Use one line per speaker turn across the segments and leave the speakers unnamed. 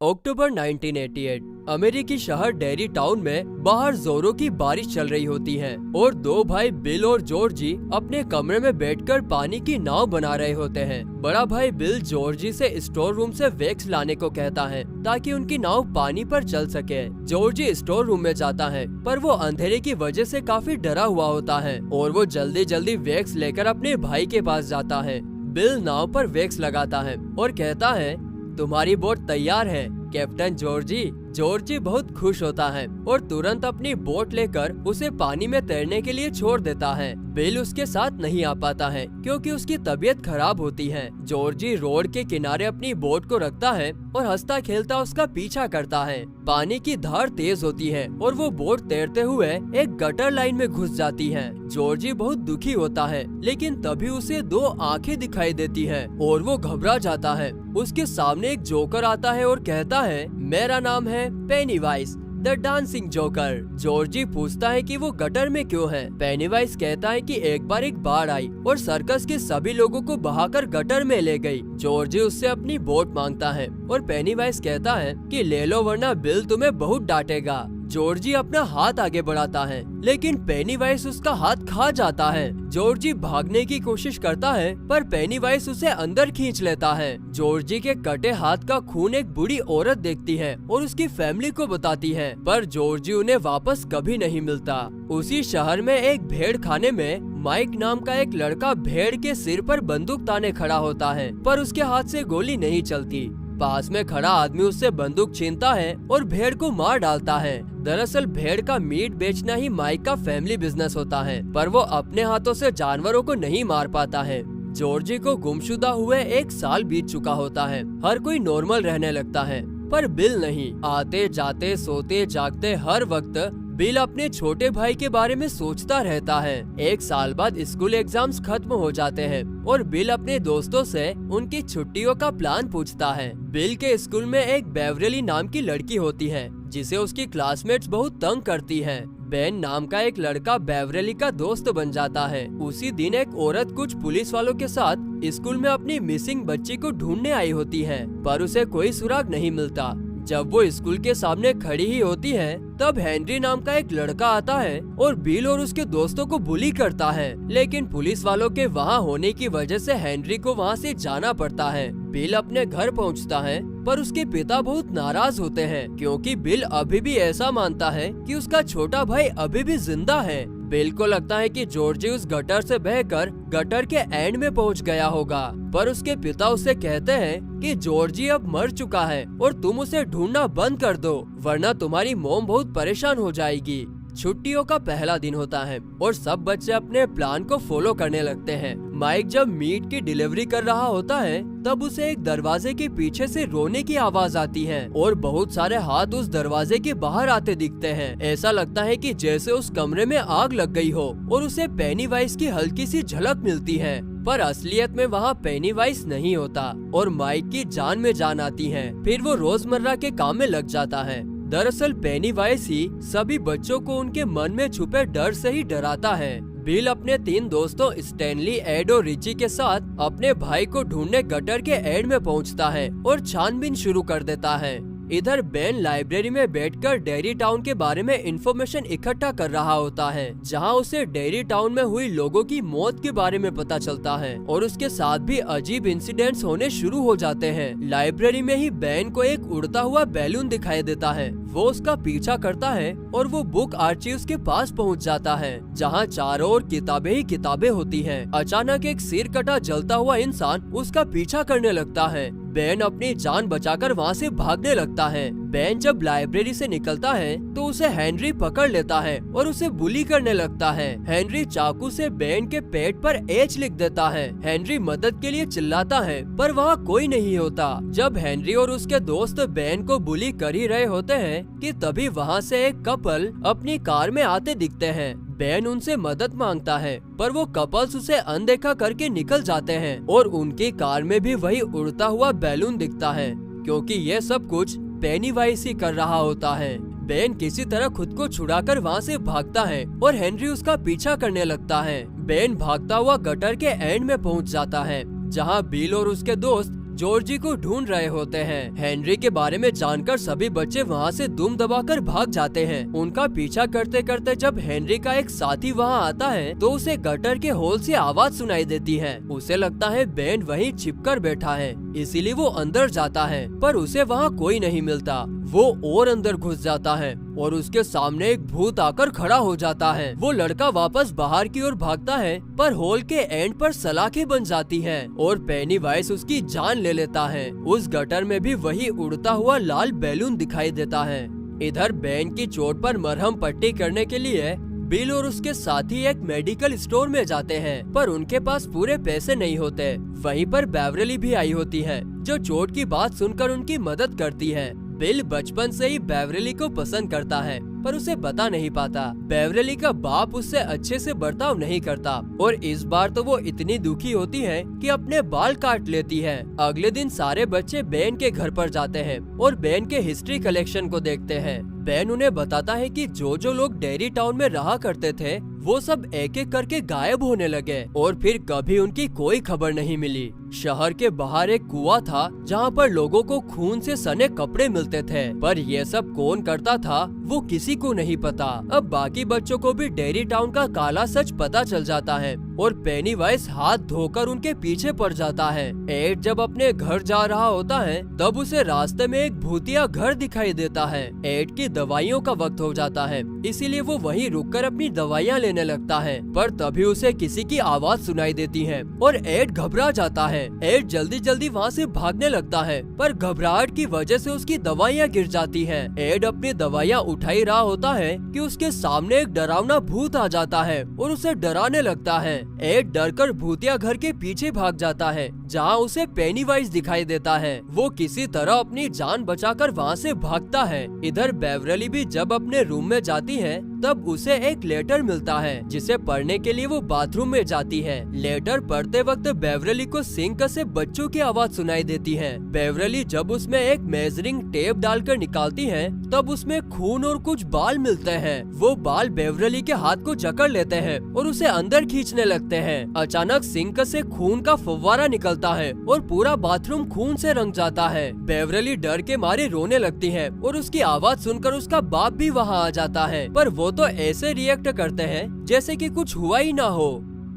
अक्टूबर 1988 अमेरिकी शहर dairy town में बाहर जोरों की बारिश चल रही होती है और दो भाई बिल और जॉर्जी अपने कमरे में बैठकर पानी की नाव बना रहे होते हैं। बड़ा भाई बिल जॉर्जी से स्टोर रूम से वैक्स लाने को कहता है ताकि उनकी नाव पानी पर चल सके। जॉर्जी स्टोर रूम में जाता है पर वो अंधेरे की वजह से काफी डरा हुआ होता है और वो जल्दी जल्दी वैक्स लेकर अपने भाई के पास जाता है। बिल नाव पर वैक्स लगाता है और कहता है, तुम्हारी बोट तैयार है कैप्टन जॉर्जी। जॉर्जी बहुत खुश होता है और तुरंत अपनी बोट लेकर उसे पानी में तैरने के लिए छोड़ देता है। बिल उसके साथ नहीं आ पाता है क्योंकि उसकी तबीयत खराब होती है। जॉर्जी रोड के किनारे अपनी बोट को रखता है और हंसता खेलता उसका पीछा करता है। पानी की धार तेज होती है और वो बोट तैरते हुए एक गटर लाइन में घुस जाती है। जॉर्जी बहुत दुखी होता है लेकिन तभी उसे दो आंखें दिखाई देती है और वो घबरा जाता है। उसके सामने एक जोकर आता है और कहता है, मेरा नाम है Pennywise the dancing joker. Georgie पूछता है कि वो गटर में क्यों है। पेनीवाइज कहता है कि एक बार एक बाढ़ आई और सर्कस के सभी लोगों को बहाकर गटर में ले गई। जॉर्जी उससे अपनी बोट मांगता है और पेनीवाइज कहता है कि ले लो वरना बिल तुम्हें बहुत डांटेगा। जॉर्जी अपना हाथ आगे बढ़ाता है लेकिन पेनीवाइज उसका हाथ खा जाता है। जॉर्जी भागने की कोशिश करता है पर पेनीवाइज उसे अंदर खींच लेता है। जॉर्जी के कटे हाथ का खून एक बूढ़ी औरत देखती है और उसकी फैमिली को बताती है पर जॉर्जी उन्हें वापस कभी नहीं मिलता। उसी शहर में एक भेड़ खाने में माइक नाम का एक लड़का भेड़ के सिर पर बंदूक ताने खड़ा होता है पर उसके हाथ से गोली नहीं चलती। पास में खड़ा आदमी उससे बंदूक छीनता है और भेड़ को मार डालता है। दरअसल भेड़ का मीट बेचना ही माइक का फैमिली बिजनेस होता है पर वो अपने हाथों से जानवरों को नहीं मार पाता है। जॉर्जी को गुमशुदा हुए एक साल बीत चुका होता है। हर कोई नॉर्मल रहने लगता है पर बिल नहीं। आते जाते सोते जागते हर वक्त बिल अपने छोटे भाई के बारे में सोचता रहता है। एक साल बाद स्कूल एग्जाम्स खत्म हो जाते हैं और बिल अपने दोस्तों से उनकी छुट्टियों का प्लान पूछता है। बिल के स्कूल में एक बेवरली नाम की लड़की होती है जिसे उसकी क्लासमेट्स बहुत तंग करती है। बेन नाम का एक लड़का बेवरली का दोस्त बन जाता है। उसी दिन एक औरत कुछ पुलिस वालों के साथ स्कूल में अपनी मिसिंग बच्ची को ढूंढने आई होती है पर उसे कोई सुराग नहीं मिलता। जब वो स्कूल के सामने खड़ी ही होती है तब हेनरी नाम का एक लड़का आता है और बिल और उसके दोस्तों को बुली करता है लेकिन पुलिस वालों के वहाँ होने की वजह से हेनरी को वहाँ से जाना पड़ता है। बिल अपने घर पहुँचता है पर उसके पिता बहुत नाराज होते हैं क्योंकि बिल अभी भी ऐसा मानता है कि उसका छोटा भाई अभी भी जिंदा है। बिल को लगता है कि जॉर्जी उस गटर से बहकर गटर के एंड में पहुंच गया होगा पर उसके पिता उसे कहते हैं कि जॉर्जी अब मर चुका है और तुम उसे ढूंढना बंद कर दो वरना तुम्हारी मॉम बहुत परेशान हो जाएगी। छुट्टियों का पहला दिन होता है और सब बच्चे अपने प्लान को फॉलो करने लगते हैं। माइक जब मीट की डिलीवरी कर रहा होता है तब उसे एक दरवाजे के पीछे से रोने की आवाज आती है और बहुत सारे हाथ उस दरवाजे के बाहर आते दिखते हैं। ऐसा लगता है कि जैसे उस कमरे में आग लग गई हो और उसे पेनीवाइज की हल्की सी झलक मिलती है पर असलियत में वहाँ पेनीवाइज नहीं होता और माइक की जान में जान आती है। फिर वो रोजमर्रा के काम में लग जाता है। दरअसल पेनीवाइज ही सभी बच्चों को उनके मन में छुपे डर से ही डराता है। बिल अपने 3 दोस्तों स्टैनली, एड और रिची के साथ अपने भाई को ढूंढने गटर के एंड में पहुंचता है और छानबीन शुरू कर देता है। इधर बेन लाइब्रेरी में बैठकर डेरी टाउन के बारे में इंफॉर्मेशन इकट्ठा कर रहा होता है जहां उसे डेरी टाउन में हुई लोगों की मौत के बारे में पता चलता है और उसके साथ भी अजीब इंसिडेंट्स होने शुरू हो जाते हैं। लाइब्रेरी में ही बेन को एक उड़ता हुआ बैलून दिखाई देता है। वो उसका पीछा करता है और वो बुक आर्चीव्स के पास पहुंच जाता है जहां चारों ओर किताबें ही किताबें होती हैं। अचानक एक सिर कटा जलता हुआ इंसान उसका पीछा करने लगता है। बेन अपनी जान बचाकर वहाँ से भागने लगता है। बेन जब लाइब्रेरी से निकलता है तो उसे हेनरी पकड़ लेता है और उसे बुली करने लगता है। हेनरी चाकू से बेन के पेट पर एच लिख देता है। हेनरी मदद के लिए चिल्लाता है पर वहाँ कोई नहीं होता। जब हेनरी और उसके दोस्त बेन को बुली कर ही रहे होते हैं कि तभी वहाँ से एक कपल अपनी कार में आते दिखते हैं। बेन उनसे मदद मांगता है पर वो कपल्स उसे अनदेखा करके निकल जाते हैं और उनकी कार में भी वही उड़ता हुआ बैलून दिखता है क्योंकि ये सब कुछ पेनीवाइज ही कर रहा होता है। बेन किसी तरह खुद को छुड़ाकर वहाँ से भागता है और हेनरी उसका पीछा करने लगता है। बेन भागता हुआ गटर के एंड में पहुँच जाता है जहाँ बिल और उसके दोस्त जॉर्जी को ढूंढ रहे होते हैं। हेनरी के बारे में जानकर सभी बच्चे वहाँ से दुम दबाकर भाग जाते हैं। उनका पीछा करते करते जब हेनरी का एक साथी वहाँ आता है तो उसे गटर के होल से आवाज सुनाई देती है। उसे लगता है बेन वहीं छिपकर बैठा है, इसीलिए वो अंदर जाता है, पर उसे वहाँ कोई नहीं मिलता। वो और अंदर घुस जाता है और उसके सामने एक भूत आकर खड़ा हो जाता है। वो लड़का वापस बाहर की ओर भागता है, पर होल के एंड पर सलाखें बन जाती हैं और पेनीवाइज उसकी जान ले लेता है। उस गटर में भी वही उड़ता हुआ लाल बैलून दिखाई देता है। इधर बेन की चोट पर मरहम पट्टी करने के लिए बिल और उसके साथी एक मेडिकल स्टोर में जाते हैं, पर उनके पास पूरे पैसे नहीं होते। वहीं पर बेवरली भी आई होती है, जो चोट की बात सुनकर उनकी मदद करती है। बिल बचपन से ही बेवरली को पसंद करता है, पर उसे बता नहीं पाता। बेवरली का बाप उससे अच्छे से बर्ताव नहीं करता और इस बार तो वो इतनी दुखी होती है कि अपने बाल काट लेती है। अगले दिन सारे बच्चे बेन के घर पर जाते हैं और बेन के हिस्ट्री कलेक्शन को देखते हैं। बेन उन्हें बताता है कि जो लोग डेयरी टाउन में रहा करते थे वो सब एक एक करके गायब होने लगे और फिर कभी उनकी कोई खबर नहीं मिली। शहर के बाहर एक कुआं था जहाँ पर लोगों को खून से सने कपड़े मिलते थे, पर ये सब कौन करता था वो किसी को नहीं पता। अब बाकी बच्चों को भी डेयरी टाउन का काला सच पता चल जाता है और पेनीवाइज हाथ धोकर उनके पीछे पड़ जाता है। एड जब अपने घर जा रहा होता है तब उसे रास्ते में एक भूतिया घर दिखाई देता है। एड की दवाइयों का वक्त हो जाता है, इसीलिए वो वहीं रुककर अपनी दवाइयाँ लेने लगता है, पर तभी उसे किसी की आवाज सुनाई देती है और एड घबरा जाता है। एड जल्दी जल्दी वहाँ से भागने लगता है, पर घबराहट की वजह से उसकी दवाइयाँ गिर जाती हैं। एड अपनी दवाइयाँ उठा ही रहा होता है कि उसके सामने एक डरावना भूत आ जाता है और उसे डराने लगता है। एड डरकर भूतिया घर के पीछे भाग जाता है, जहाँ उसे पेनीवाइज दिखाई देता है। वो किसी तरह अपनी जान बचाकर वहाँ से भागता है। इधर बेवरली भी जब अपने रूम में जाती है तब उसे एक लेटर मिलता है, जिसे पढ़ने के लिए वो बाथरूम में जाती है। लेटर पढ़ते वक्त बेवरली को सिंक से बच्चों की आवाज सुनाई देती है। बेवरली जब उसमें एक मेजरिंग टेप डालकर निकालती है तब उसमें खून और कुछ बाल मिलते हैं। वो बाल बेवरली के हाथ को जकड़ लेते हैं और उसे अंदर खींचने लगते हैं। अचानक सिंक से खून का फव्वारा निकलता है और पूरा बाथरूम खून से रंग जाता है। बेवरली डर के मारे रोने लगती है और उसकी आवाज सुनकर उसका बाप भी वहाँ आ जाता है, पर वो तो ऐसे रिएक्ट करते हैं जैसे कि कुछ हुआ ही ना हो।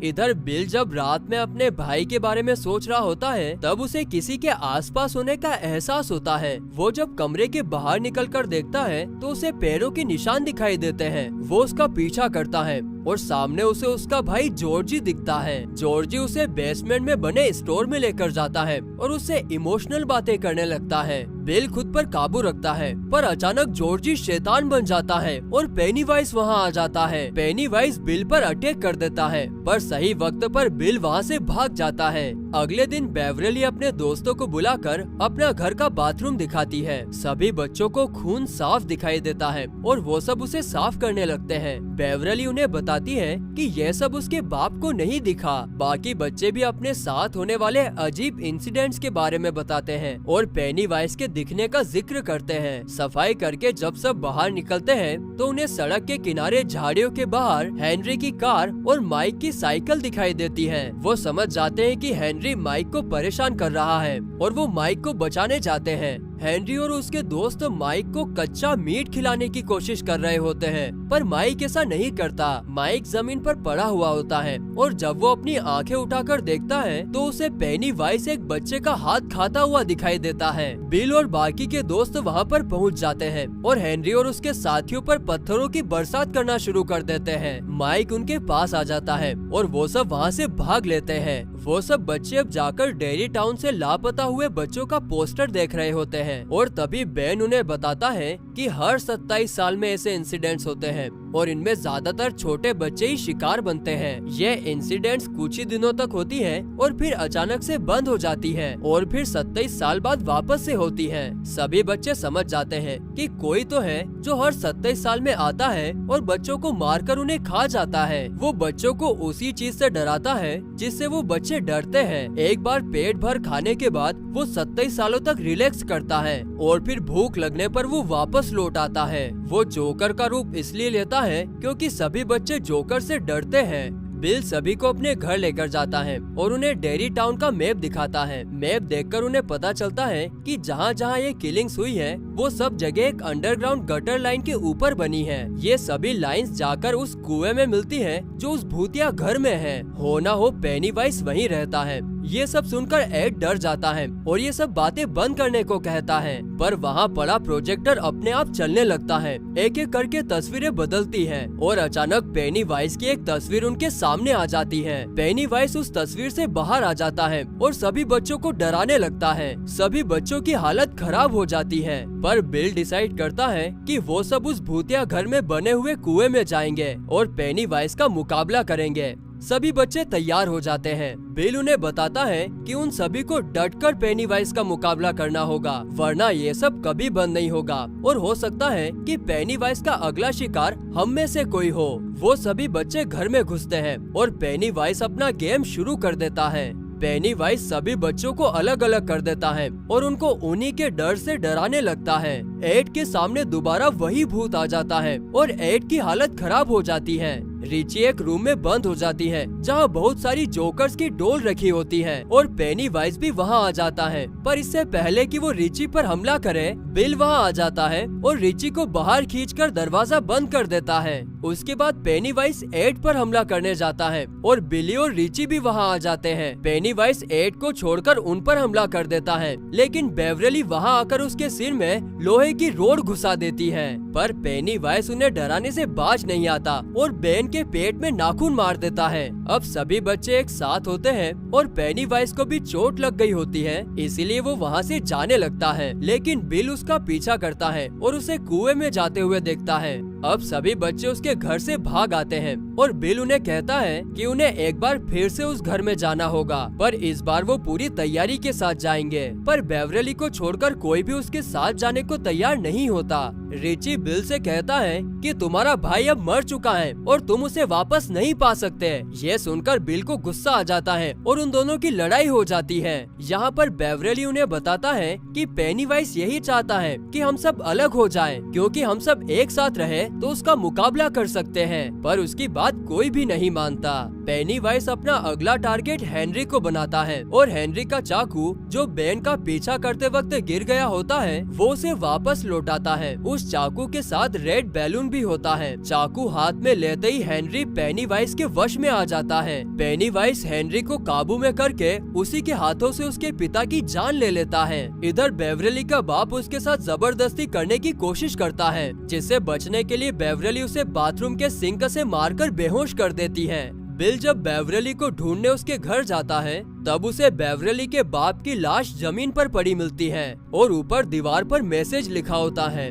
इधर बिल जब रात में अपने भाई के बारे में सोच रहा होता है तब उसे किसी के आसपास होने का एहसास होता है। वो जब कमरे के बाहर निकलकर देखता है तो उसे पैरों के निशान दिखाई देते हैं। वो उसका पीछा करता है और सामने उसे उसका भाई जॉर्जी दिखता है। जॉर्जी उसे बेसमेंट में बने स्टोर में लेकर जाता है और उससे इमोशनल बातें करने लगता है। बिल खुद पर काबू रखता है, पर अचानक जॉर्जी शैतान बन जाता है और पेनीवाइज वहाँ आ जाता है। पेनीवाइज बिल पर अटैक कर देता है, पर सही वक्त पर बिल वहाँ से भाग जाता है। अगले दिन बेवरली अपने दोस्तों को बुलाकर अपना घर का बाथरूम दिखाती है। सभी बच्चों को खून साफ दिखाई देता है और वो सब उसे साफ करने लगते हैं। बेवरली उन्हें बताती है कि यह सब उसके बाप को नहीं दिखा। बाकी बच्चे भी अपने साथ होने वाले अजीब इंसिडेंट्स के बारे में बताते हैं और पेनीवाइज के दिखने का जिक्र करते हैं। सफाई करके जब सब बाहर निकलते हैं तो उन्हें सड़क के किनारे झाड़ियों के बाहर हेनरी की कार और माइक की साइकिल दिखाई देती है। वो समझ जाते हैं कि हेनरी माइक को परेशान कर रहा है और वो माइक को बचाने जाते हैं। हेनरी और उसके दोस्त माइक को कच्चा मीट खिलाने की कोशिश कर रहे होते हैं, पर माइक ऐसा नहीं करता। माइक जमीन पर पड़ा हुआ होता है और जब वो अपनी आंखें उठाकर देखता है तो उसे पेनीवाइज एक बच्चे का हाथ खाता हुआ दिखाई देता है। बिल और बाकी के दोस्त वहाँ पर पहुँच जाते हैं और हेनरी और उसके साथियों पर पत्थरों की बरसात करना शुरू कर देते हैं। माइक उनके पास आ जाता है और वो सब वहाँ से भाग लेते हैं। वो सब बच्चे अब जाकर डेयरी टाउन से लापता हुए बच्चों का पोस्टर देख रहे होते हैं और तभी बेन उन्हें बताता है कि हर 27 साल में ऐसे इंसिडेंट्स होते हैं और इनमें ज्यादातर छोटे बच्चे ही शिकार बनते हैं। ये इंसिडेंट्स कुछ ही दिनों तक होती है और फिर अचानक से बंद हो जाती है और फिर 27 साल बाद वापस से होती है। सभी बच्चे समझ जाते हैं कि कोई तो है जो हर 27 साल में आता है और बच्चों को मारकर उन्हें खा जाता है। वो बच्चों को उसी चीज से डराता है जिससे वो बच्चे डरते हैं। एक बार पेट भर खाने के बाद वो 27 सालों तक रिलैक्स करता है और फिर भूख लगने पर वो वापस लौट आता है। वो जोकर का रूप इसलिए लेता है क्योंकि सभी बच्चे जोकर से डरते हैं। बिल सभी को अपने घर लेकर जाता है और उन्हें डेयरी टाउन का मैप दिखाता है। मैप देखकर उन्हें पता चलता है कि जहाँ जहाँ ये किलिंग्स हुई है वो सब जगह एक अंडरग्राउंड गटर लाइन के ऊपर बनी है। ये सभी लाइंस जाकर उस कुएं में मिलती है जो उस भूतिया घर में है। हो ना हो पेनीवाइज वहीं रहता है। ये सब सुनकर एड डर जाता है और ये सब बातें बंद करने को कहता है, पर वहाँ पड़ा प्रोजेक्टर अपने आप चलने लगता है। एक एक करके तस्वीरें बदलती हैं और अचानक पेनीवाइज की एक तस्वीर उनके सामने आ जाती है। पेनीवाइज उस तस्वीर से बाहर आ जाता है और सभी बच्चों को डराने लगता है। सभी बच्चों की हालत खराब हो जाती है, पर बिल डिसाइड करता है कि वो सब उस भूतिया घर में बने हुए कुएं में जाएंगे और पेनीवाइज का मुकाबला करेंगे। सभी बच्चे तैयार हो जाते हैं। बिल उन्हें बताता है कि उन सभी को डटकर पेनीवाइज का मुकाबला करना होगा, वरना ये सब कभी बंद नहीं होगा और हो सकता है कि पेनीवाइज का अगला शिकार हम में से कोई हो। वो सभी बच्चे घर में घुसते हैं और पेनीवाइज अपना गेम शुरू कर देता है। पेनीवाइज सभी बच्चों को अलग अलग कर देता है और उनको उन्हीं के डर से डराने लगता है। एड के सामने दोबारा वही भूत आ जाता है और एड की हालत खराब हो जाती है। रिची एक रूम में बंद हो जाती है जहाँ बहुत सारी जोकर्स की डोल रखी होती है और पेनीवाइज भी वहाँ आ जाता है, पर इससे पहले कि वो रिची पर हमला करे, बिल वहाँ आ जाता है और रिची को बाहर खींचकर दरवाजा बंद कर देता है। उसके बाद पेनीवाइज एड पर हमला करने जाता है और बिली और रिची भी वहाँ आ जाते हैं। पेनीवाइज एड को छोड़कर उन पर हमला कर देता है, लेकिन बेवरली वहाँ आकर उसके सिर में लोहे की रोड घुसा देती है, पर पेनीवाइज उन्हें डराने से बाज नहीं आता और बेन के पेट में नाखून मार देता है। अब सभी बच्चे एक साथ होते हैं और पेनीवाइज को भी चोट लग गई होती है, इसीलिए वो वहाँ से जाने लगता है, लेकिन बिल उसका पीछा करता है और उसे कुएं में जाते हुए देखता है। अब सभी बच्चे उसके घर से भाग आते हैं और बिल उन्हें कहता है कि उन्हें एक बार फिर से उस घर में जाना होगा, पर इस बार वो पूरी तैयारी के साथ जाएंगे। पर बेवरली को छोड़कर कोई भी उसके साथ जाने को तैयार नहीं होता। रिची बिल से कहता है कि तुम्हारा भाई अब मर चुका है और तुम उसे वापस नहीं पा सकते। ये सुनकर बिल को गुस्सा आ जाता है और उन दोनों की लड़ाई हो जाती है। यहाँ पर बेवरली उन्हें बताता है कि पेनीवाइज यही चाहता है कि हम सब अलग हो जाएं, क्योंकि हम सब एक साथ रहे तो उसका मुकाबला कर सकते हैं, पर उसकी बात कोई भी नहीं मानता। पेनीवाइज अपना अगला टारगेट हेनरी को बनाता है और हेनरी का चाकू जो बेन का पीछा करते वक्त गिर गया होता है वो उसे वापस लौटाता है। उस चाकू के साथ रेड बैलून भी होता है। चाकू हाथ में लेते ही हेनरी पेनीवाइज के वश में आ जाता है। पेनीवाइज हेनरी को काबू में करके उसी के हाथों से उसके पिता की जान ले लेता है। इधर बेवरली का बाप उसके साथ जबरदस्ती करने की कोशिश करता है, जिससे बचने के लिए बेवरली उसे बाथरूम के सिंक से मारकर बेहोश कर देती है। बिल जब बेवरली को ढूंढने उसके घर जाता है तब उसे बेवरली के बाप की लाश जमीन पर पड़ी मिलती है और ऊपर दीवार पर मैसेज लिखा होता है,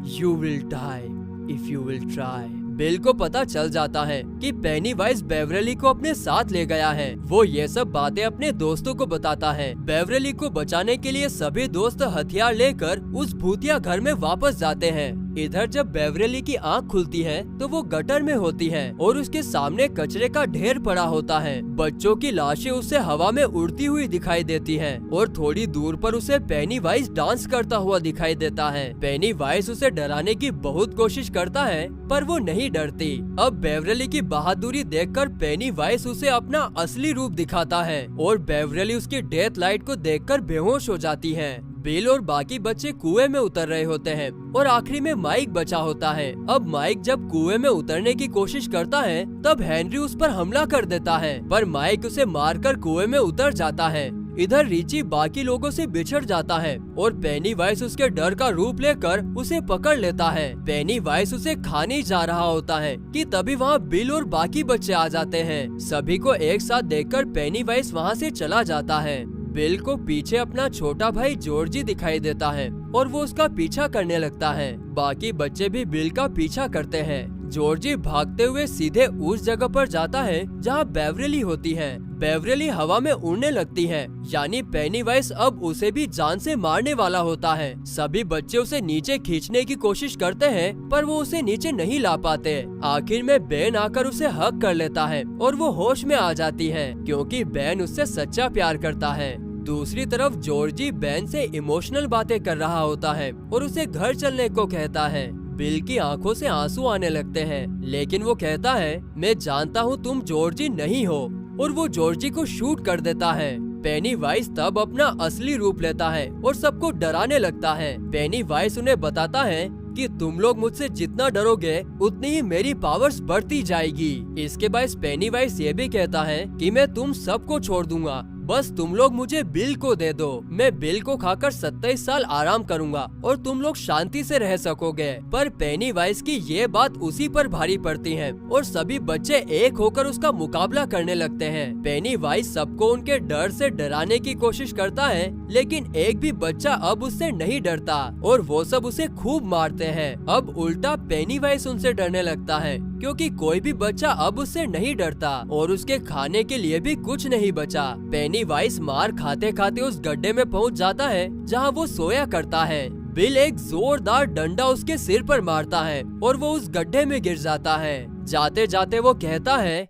You will die if you will try। Bill को पता चल जाता है कि पेनीवाइज बेवरली को अपने साथ ले गया है। वो ये सब बातें अपने दोस्तों को बताता है। बेवरली को बचाने के लिए सभी दोस्त हथियार लेकर उस भूतिया घर में वापस जाते हैं। इधर जब बेवरली की आंख खुलती है तो वो गटर में होती है और उसके सामने कचरे का ढेर पड़ा होता है। बच्चों की लाशें उसे हवा में उड़ती हुई दिखाई देती है और थोड़ी दूर पर उसे पेनीवाइज डांस करता हुआ दिखाई देता है। पेनीवाइज उसे डराने की बहुत कोशिश करता है, पर वो नहीं डरती। अब बेवरली की बहादुरी देखकर पेनीवाइज उसे अपना असली रूप दिखाता है और बेवरली उसकी डेथ लाइट को देखकर बेहोश हो जाती है। बिल और बाकी बच्चे कुएं में उतर रहे होते हैं और आखिरी में माइक बचा होता है। अब माइक जब कुएं में उतरने की कोशिश करता है तब हेनरी उस पर हमला कर देता है, पर माइक उसे मारकर कुएं में उतर जाता है। इधर रिची बाकी लोगों से बिछड़ जाता है और पेनीवाइज उसके डर का रूप लेकर उसे पकड़ लेता है। पेनीवाइज उसे खाने जा रहा होता है कि तभी वहाँ बिल और बाकी बच्चे आ जाते हैं। सभी को एक साथ देखकर पेनीवाइज वहाँ से चला जाता है। बिल को पीछे अपना छोटा भाई जॉर्जी दिखाई देता है और वो उसका पीछा करने लगता है। बाकी बच्चे भी बिल का पीछा करते हैं। जॉर्जी भागते हुए सीधे उस जगह पर जाता है जहाँ बेवरली होती है। बेवरली हवा में उड़ने लगती है, यानी पेनीवाइज अब उसे भी जान से मारने वाला होता है। सभी बच्चे उसे नीचे खींचने की कोशिश करते हैं, पर वो उसे नीचे नहीं ला पाते। आखिर में बेन आकर उसे हग कर लेता है और वो होश में आ जाती है, क्योंकि बेन उससे सच्चा प्यार करता है। दूसरी तरफ जॉर्जी बेन से इमोशनल बातें कर रहा होता है और उसे घर चलने को कहता है। बिल की आंखों से आंसू आने लगते हैं, लेकिन वो कहता है मैं जानता हूँ तुम जॉर्जी नहीं हो, और वो जॉर्जी को शूट कर देता है। पेनीवाइज तब अपना असली रूप लेता है और सबको डराने लगता है। पेनीवाइज उन्हें बताता है कि तुम लोग मुझसे जितना डरोगे उतनी ही मेरी पावर्स बढ़ती जाएगी। इसके बाद पेनीवाइज ये भी कहता है कि मैं तुम सबको छोड़ दूंगा, बस तुम लोग मुझे बिल को दे दो। मैं बिल को खाकर 27 साल आराम करूंगा और तुम लोग शांति से रह सकोगे। पर पेनीवाइज की ये बात उसी पर भारी पड़ती है और सभी बच्चे एक होकर उसका मुकाबला करने लगते हैं। पेनीवाइज सबको उनके डर से डराने की कोशिश करता है, लेकिन एक भी बच्चा अब उससे नहीं डरता और वो सब उसे खूब मारते हैं। अब उल्टा पेनीवाइज उनसे डरने लगता है, क्योंकि कोई भी बच्चा अब उससे नहीं डरता और उसके खाने के लिए भी कुछ नहीं बचा। पेनीवाइज मार खाते खाते उस गड्ढे में पहुंच जाता है जहां वो सोया करता है। बिल एक जोरदार डंडा उसके सिर पर मारता है और वो उस गड्ढे में गिर जाता है। जाते जाते वो कहता है,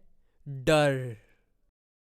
डर।